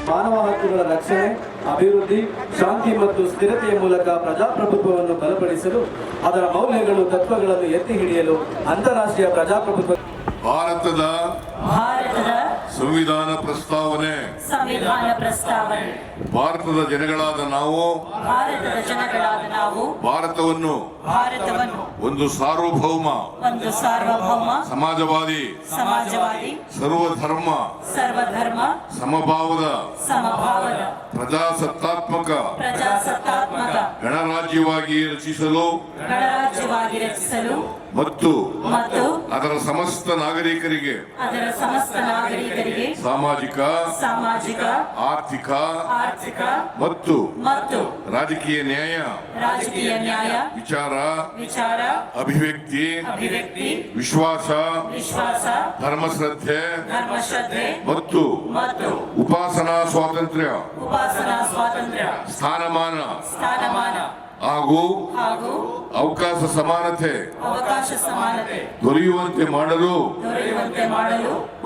ಮಾನವ ಹಕ್ಕುಗಳ ರಕ್ಷಣೆ, ಅಭಿವೃದ್ಧಿ, ಶಾಂತಿ ಮತ್ತು ಸ್ಥಿರತೆಯ ಮೂಲಕ ಪ್ರಜಾಪ್ರಭುತ್ವವನ್ನು ಬಲಪಡಿಸಲು ಅದರ ಮೌಲ್ಯಗಳು, ತತ್ವಗಳನ್ನು ಎತ್ತಿ ಹಿಡಿಯಲು ಅಂತಾರಾಷ್ಟ್ರೀಯ ಪ್ರಜಾಪ್ರಭುತ್ವ ಭಾರತದ ಸಂವಿಧಾನ ಪ್ರಸ್ತಾವನೆ ಭಾರತದ ಜನಗಳಾದ ನಾವು ಭಾರತವನ್ನು ಒಂದು ಸಾರ್ವಭೌಮ ಸಮಾಜವಾದಿ ಸರ್ವಧರ್ಮ ಸಮಭಾವದ ಪ್ರಜಾಸತ್ತಾತ್ಮಕ ಗಣರಾಜ್ಯವಾಗಿ ರಚಿಸಲು ಮತ್ತು ಅದರ ಸಮಸ್ತ ನಾಗರಿಕರಿಗೆ ಸಾಮಾಜಿಕ ಆರ್ಥಿಕ ಮತ್ತು ರಾಜಕೀಯ ನ್ಯಾಯ ವಿಚಾರ ಅಭಿವ್ಯಕ್ತಿ ವಿಶ್ವಾಸ ಧರ್ಮಶ್ರದ್ಧೆ ಮತ್ತು ಉಪಾಸನಾ ಸ್ವಾತಂತ್ರ್ಯ ಸ್ಥಾನಮಾನ ಹಾಗೂ ಅವಕಾಶ ಸಮಾನತೆ ದೊರೆಯುವಂತೆ ಮಾಡಲು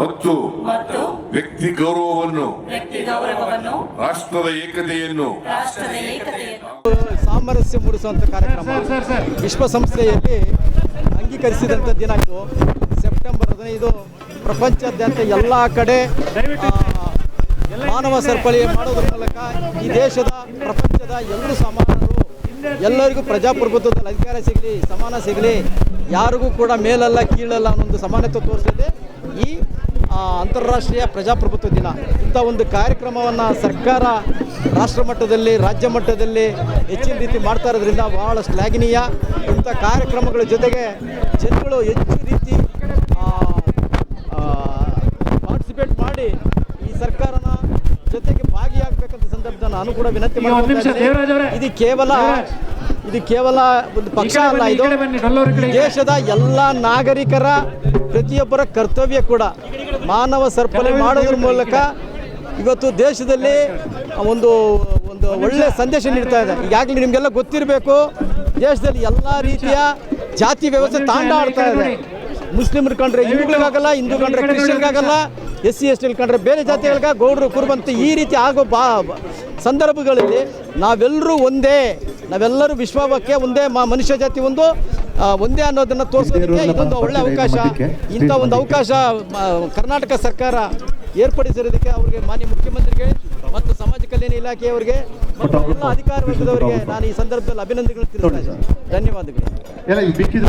ಮತ್ತು ವ್ಯಕ್ತಿ ಗೌರವವನ್ನು ರಾಷ್ಟ್ರದ ಏಕತೆಯನ್ನು ಸಾಮರಸ್ಯ ಮೂಡಿಸುವಂಥ ಕಾರ್ಯಕ್ರಮ ವಿಶ್ವಸಂಸ್ಥೆಯಲ್ಲಿ ಅಂಗೀಕರಿಸಿದಂಥ ದಿನ ಇದು ಸೆಪ್ಟೆಂಬರ್ 15 ಪ್ರಪಂಚಾದ್ಯಂತ ಎಲ್ಲ ಕಡೆ ಮಾನವ ಸರಪಳಿ ಮಾಡೋದ್ರ ಮೂಲಕ ಈ ದೇಶದ ಪ್ರಪಂಚದ ಎಲ್ಲರೂ ಸಮಾನರು, ಎಲ್ಲರಿಗೂ ಪ್ರಜಾಪ್ರಭುತ್ವದಲ್ಲಿ ಅಧಿಕಾರ ಸಿಗಲಿ, ಸಮಾನ ಸಿಗಲಿ, ಯಾರಿಗೂ ಕೂಡ ಮೇಲಲ್ಲ ಕೀಳಲ್ಲ ಅನ್ನೊಂದು ಸಮಾನತೆ ತೋರಿಸಿದೆ ಈ ಅಂತಾರಾಷ್ಟ್ರೀಯ ಪ್ರಜಾಪ್ರಭುತ್ವ ದಿನ. ಇಂಥ ಒಂದು ಕಾರ್ಯಕ್ರಮವನ್ನು ಸರ್ಕಾರ ರಾಷ್ಟ್ರ ಮಟ್ಟದಲ್ಲಿ, ರಾಜ್ಯ ಮಟ್ಟದಲ್ಲಿ ಹೆಚ್ಚಿನ ರೀತಿ ಮಾಡ್ತಾ ಇರೋದ್ರಿಂದ ಬಹಳ ಶ್ಲಾಘನೀಯ. ಇಂಥ ಕಾರ್ಯಕ್ರಮಗಳ ಜೊತೆಗೆ ಜನಗಳು ಹೆಚ್ಚು ರೀತಿ ಪಾರ್ಟಿಸಿಪೇಟ್ ಮಾಡಿ ಈ ಸರ್ಕಾರನ ಜೊತೆಗೆ ಭಾಗಿಯಾಗಬೇಕಂತ ಸಂದರ್ಭದಲ್ಲಿ ನಾನು ಕೂಡ ವಿನಂತಿ ಮಾಡ್ತೀನಿ. ಇದು ಕೇವಲ ಒಂದು ಪಕ್ಷ ಅಲ್ಲ, ಇದು ದೇಶದ ಎಲ್ಲ ನಾಗರಿಕರ ಪ್ರತಿಯೊಬ್ಬರ ಕರ್ತವ್ಯ ಕೂಡ. ಮಾನವ ಸರಪಳಿ ಮಾಡೋದ್ರ ಮೂಲಕ ಇವತ್ತು ದೇಶದಲ್ಲಿ ಒಂದು ಒಳ್ಳೆಯ ಸಂದೇಶ ನೀಡ್ತಾ ಇದೆ. ಈಗಾಗಲೇ ನಿಮಗೆಲ್ಲ ಗೊತ್ತಿರಬೇಕು, ದೇಶದಲ್ಲಿ ಎಲ್ಲ ರೀತಿಯ ಜಾತಿ ವ್ಯವಸ್ಥೆ ತಾಂಡ ಆಡ್ತಾ ಇದೆ. ಮುಸ್ಲಿಮ್ರು ಕಂಡ್ರೆ ಹಿಂದೂಗಳಿಗಾಗಲ್ಲ, ಹಿಂದೂ ಕಂಡ್ರೆ ಕ್ರಿಶ್ಚಿಯನ್ಗಾಗಲ್ಲ, SC ST ಕಂಡ್ರೆ ಬೇರೆ ಜಾತಿಗಳಿಗೆ, ಗೌಡರು ಕುರುಬಂತ ಈ ರೀತಿ ಆಗೋ ಸಂದರ್ಭಗಳಲ್ಲಿ ನಾವೆಲ್ಲರೂ ಒಂದೇ, ನಾವೆಲ್ಲರೂ ವಿಶ್ವಕ್ಕೆ ಒಂದೇ, ಮನುಷ್ಯ ಜಾತಿ ಒಂದೇ ಅನ್ನೋದನ್ನು ತೋರಿಸೋದಕ್ಕೆ ಇದೊಂದು ಒಳ್ಳೆ ಅವಕಾಶ. ಇಂಥ ಒಂದು ಅವಕಾಶ ಕರ್ನಾಟಕ ಸರ್ಕಾರ ಏರ್ಪಡಿಸಿರೋದಕ್ಕೆ ಅವರಿಗೆ, ಮಾನ್ಯ ಮುಖ್ಯಮಂತ್ರಿಗೆ ಮತ್ತು ಸಮಾಜ ಕಲ್ಯಾಣ ಇಲಾಖೆಯವರಿಗೆ ಮತ್ತು ಎಲ್ಲ ಅಧಿಕಾರ ವರ್ಗದವರಿಗೆ ನಾನು ಈ ಸಂದರ್ಭದಲ್ಲಿ ಅಭಿನಂದನೆಗಳು ತಿಳಿಸ್ತಾ ಇದ್ದೇನೆ. ಧನ್ಯವಾದಗಳು.